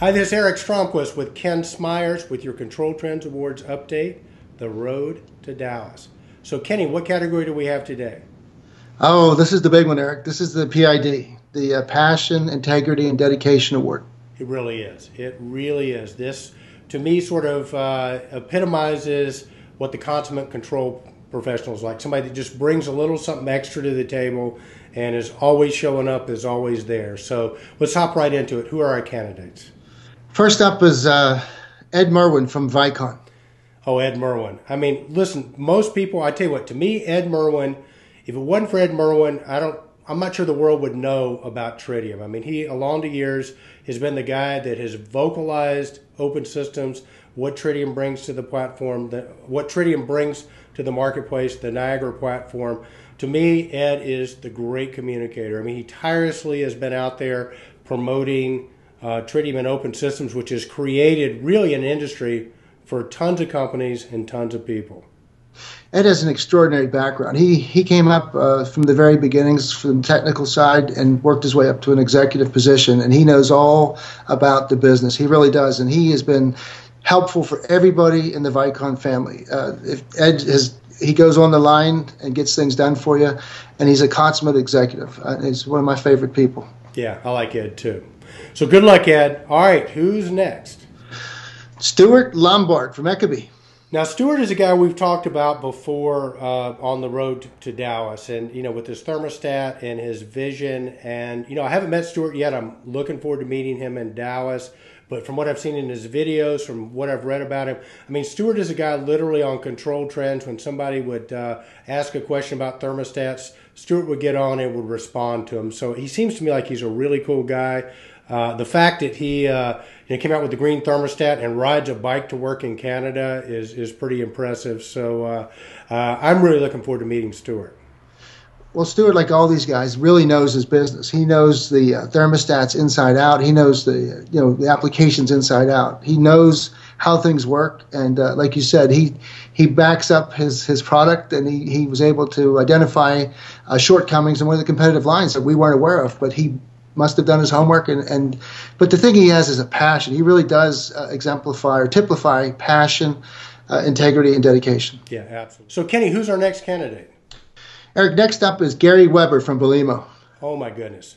Hi, this is Eric Stromquist with Ken Smyers with your Controltrends Awards update, The Road to Dallas. So Kenny, what category do we have today? Oh, this is the big one, Eric. This is the PID, the Passion, Integrity, and Dedication Award. It really is. It really is. This, to me, sort of epitomizes what the consummate control professional is like. Somebody that just brings a little something extra to the table and is always showing up, is always there. So let's hop right into it. Who are our candidates? First up is Ed Merwin from Vicon. Oh, Ed Merwin. I mean, listen, most people, I tell you what, to me, Ed Merwin, if it wasn't for Ed Merwin, I'm not sure the world would know about Tritium. I mean, he, along the years, has been the guy that has vocalized open systems, what Tritium brings to the platform, what Tritium brings to the marketplace, the Niagara platform. To me, Ed is the great communicator. I mean, he tirelessly has been out there promoting Tritium and open systems, which has created really an industry for tons of companies and tons of people. Ed has an extraordinary background. He came up from the very beginnings from the technical side and worked his way up to an executive position, and he knows all about the business. He really does, and he has been helpful for everybody in the Vicon family. He goes on the line and gets things done for you, and he's a consummate executive. He's one of my favorite people. Yeah, I like Ed too. So good luck, Ed. All right, who's next? Stuart Lombard from Eckaby. Now, Stuart is a guy we've talked about before on the road to Dallas, and with his thermostat and his vision. And I haven't met Stuart yet. I'm looking forward to meeting him in Dallas. But from what I've seen in his videos, from what I've read about him, I mean, Stuart is a guy literally on Control Trends. When somebody would ask a question about thermostats, Stuart would get on and would respond to him. So he seems to me like he's a really cool guy. The fact that he came out with the green thermostat and rides a bike to work in Canada is pretty impressive. So I'm really looking forward to meeting Stuart. Well, Stuart, like all these guys, really knows his business. He knows the thermostats inside out. He knows the applications inside out. He knows how things work, and like you said, he backs up his product, and he was able to identify shortcomings in one of the competitive lines that we weren't aware of, but he must have done his homework. But the thing he has is a passion. He really does exemplify or typify passion, integrity, and dedication. Yeah, absolutely. So, Kenny, who's our next candidate? Eric, next up is Gary Weber from Belimo. Oh, my goodness.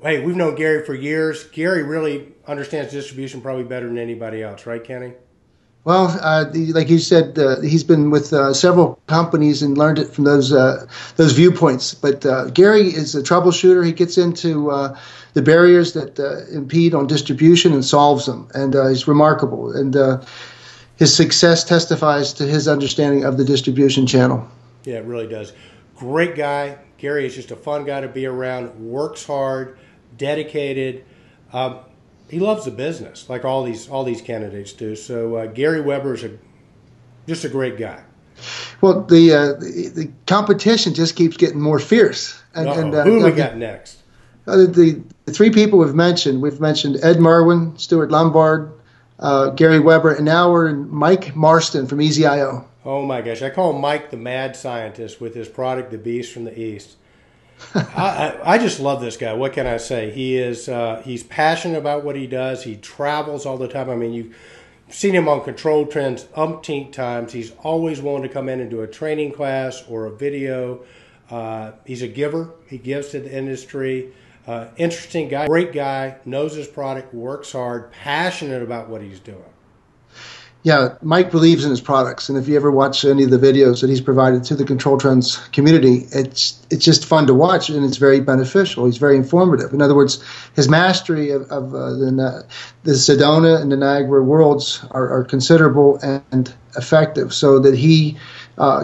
Hey, we've known Gary for years. Gary really understands distribution probably better than anybody else, right, Kenny? Well, like you said, he's been with several companies and learned it from those viewpoints. But Gary is a troubleshooter. He gets into the barriers that impede on distribution and solves them. And he's remarkable. And his success testifies to his understanding of the distribution channel. Yeah, it really does. Great guy. Gary is just a fun guy to be around, works hard, dedicated. He loves the business, like all these candidates do. So Gary Weber is just a great guy. Well, the competition just keeps getting more fierce. Who we got next? The three people we've mentioned Ed Merwin, Stuart Lombard, Gary Weber, and now we're in Mike Marston from EasyIO. Oh my gosh, I call him Mike the mad scientist with his product, the Beast from the East. I just love this guy. What can I say? He's passionate about what he does. He travels all the time. I mean, you've seen him on Control Trends umpteen times. He's always willing to come in and do a training class or a video. He's a giver. He gives to the industry. Interesting guy, great guy, knows his product, works hard, passionate about what he's doing. Yeah, Mike believes in his products, and if you ever watch any of the videos that he's provided to the Control Trends community, it's just fun to watch, and it's very beneficial. He's very informative. In other words, his mastery of the Sedona and the Niagara worlds are considerable and effective, so that he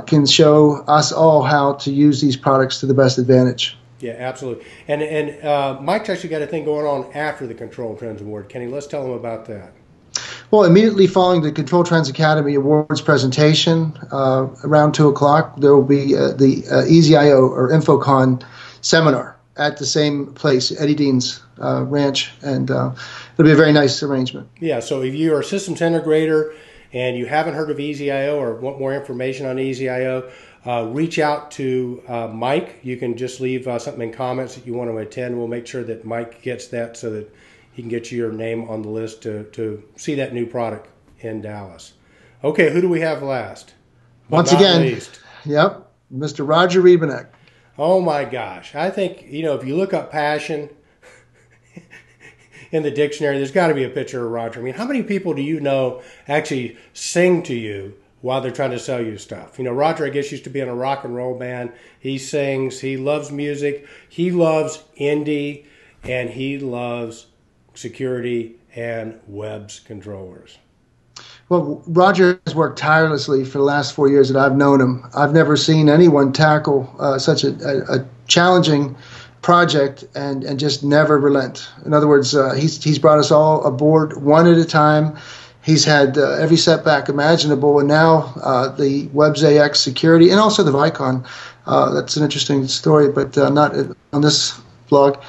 can show us all how to use these products to the best advantage. Yeah, absolutely. And Mike's actually got a thing going on after the Control Trends Award. Kenny, let's tell him about that. Well, immediately following the Control Trends Academy Awards presentation, around 2 o'clock, there will be the EasyIO or InfoCon seminar at the same place, Eddie Dean's ranch, and it'll be a very nice arrangement. Yeah, so if you are a systems integrator and you haven't heard of EasyIO or want more information on EasyIO, reach out to Mike. You can just leave something in comments that you want to attend. We'll make sure that Mike gets that so that he can get your name on the list to see that new product in Dallas. Okay, who do we have last? Once again, least. Yep, Mr. Roger Reba. Oh my gosh. I think, if you look up passion in the dictionary, there's got to be a picture of Roger. I mean, how many people do you know actually sing to you while they're trying to sell you stuff? Roger, I guess, used to be in a rock and roll band. He sings. He loves music. He loves indie, and he loves security and webs controllers. Well, Roger has worked tirelessly for the last 4 years that I've known him. I've never seen anyone tackle such a challenging project and just never relent. In other words, he's brought us all aboard one at a time. He's had every setback imaginable, and now the Webs AX security and also the Vicon. That's an interesting story, but not on this vlog.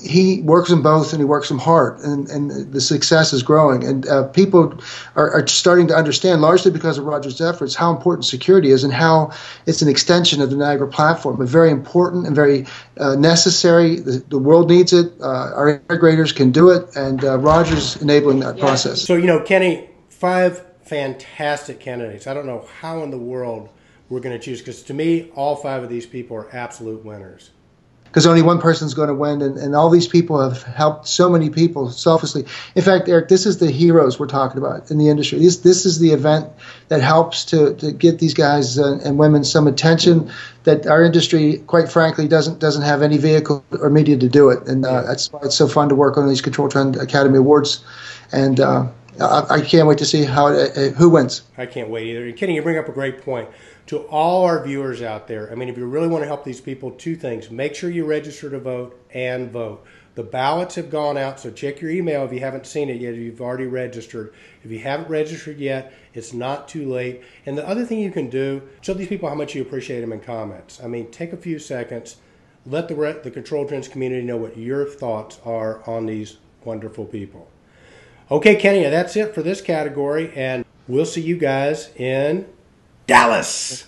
He works them both, and he works them hard, and the success is growing. And people are starting to understand, largely because of Roger's efforts, how important security is and how it's an extension of the Niagara platform. But very important and very necessary. The world needs it. Our integrators can do it, and Roger's enabling that process. So, Kenny, 5 fantastic candidates. I don't know how in the world we're going to choose, because to me, all 5 of these people are absolute winners. Because only one person's going to win, and all these people have helped so many people selflessly. In fact, Eric, this is the heroes we're talking about in the industry. This is the event that helps to get these guys and women some attention that our industry, quite frankly, doesn't have any vehicle or media to do it. And that's why it's so fun to work on these ControlTrends Academy Awards. And I can't wait to see who wins. I can't wait either. And Kenny, you bring up a great point. To all our viewers out there, I mean, if you really want to help these people, 2 things. Make sure you register to vote and vote. The ballots have gone out, so check your email if you haven't seen it yet, if you've already registered. If you haven't registered yet, it's not too late. And the other thing you can do, show these people how much you appreciate them in comments. I mean, take a few seconds. Let the ControlTrends community know what your thoughts are on these wonderful people. Okay, Kenny, that's it for this category, and we'll see you guys in Dallas.